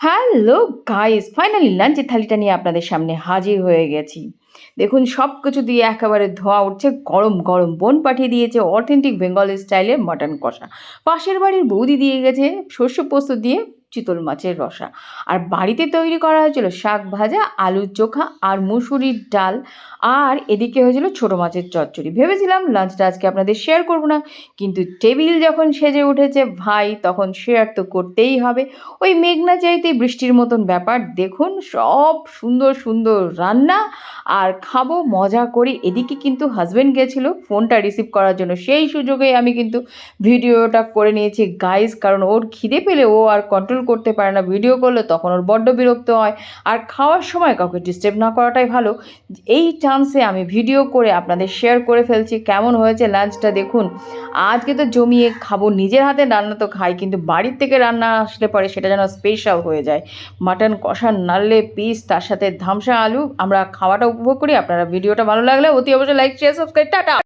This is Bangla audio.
হ্যালো গাইস, ফাইনালি লাঞ্চের থালিটা নিয়ে আপনাদের সামনে হাজির হয়ে গেছি। দেখুন সব কিছু দিয়ে একেবারে ধোঁয়া উঠছে, গরম গরম। বোন পাঠিয়ে দিয়েছে অথেন্টিক বেঙ্গলি স্টাইলের মাটন কষা। পাশের বাড়ির বৌদি দিয়ে গেছে শস্য পোস্ত দিয়ে চিতল মাছের রসা। আর বাড়িতে তৈরি করা হয়েছিল শাক ভাজা, আলুর চোখা আর মুসুরির ডাল। আর এদিকে হয়েছিল ছোট মাছের চচ্চড়ি। ভেবেছিলাম লাঞ্চটা আজকে আপনাদের শেয়ার করব না, কিন্তু টেবিল যখন সেজে উঠেছে ভাই, তখন শেয়ার তো করতেই হবে। ওই মেঘনা চাইতে বৃষ্টির মতন ব্যাপার। দেখুন সব সুন্দর সুন্দর রান্না, আর খাবো মজা করে। এদিকে কিন্তু হাজব্যান্ড গেছিলো ফোনটা রিসিভ করার জন্য, সেই সুযোগে আমি কিন্তু ভিডিওটা করে নিয়েছি গাইস, কারণ ওর খিদে পেলে ও আর কন্ট্রোল করতে পারে না। ভিডিও করলে তখন ওর বড্ড বিরক্ত হয়, আর খাওয়ার সময় কাউকে ডিস্টার্ব না করাটাই ভালো। এই চান্সে আমি ভিডিও করে আপনাদের শেয়ার করে ফেলছি। কেমন হয়েছে লাঞ্চটা দেখুন। আজকে তো জমিয়ে খাবো, নিজের হাতে রান্না তো খাই, কিন্তু বাড়ির থেকে রান্না আসলে পরে সেটা যেন স্পেশাল হয়ে যায়। মাটন কষা, নারলে পিস, তার সাথে ধামসা আলু। আমরা খাওয়াটা উপভোগ করি। আপনারা ভিডিওটা ভালো লাগলে অতি অবশ্যই লাইক, শেয়ার, সাবস্ক্রাইব। টাটা।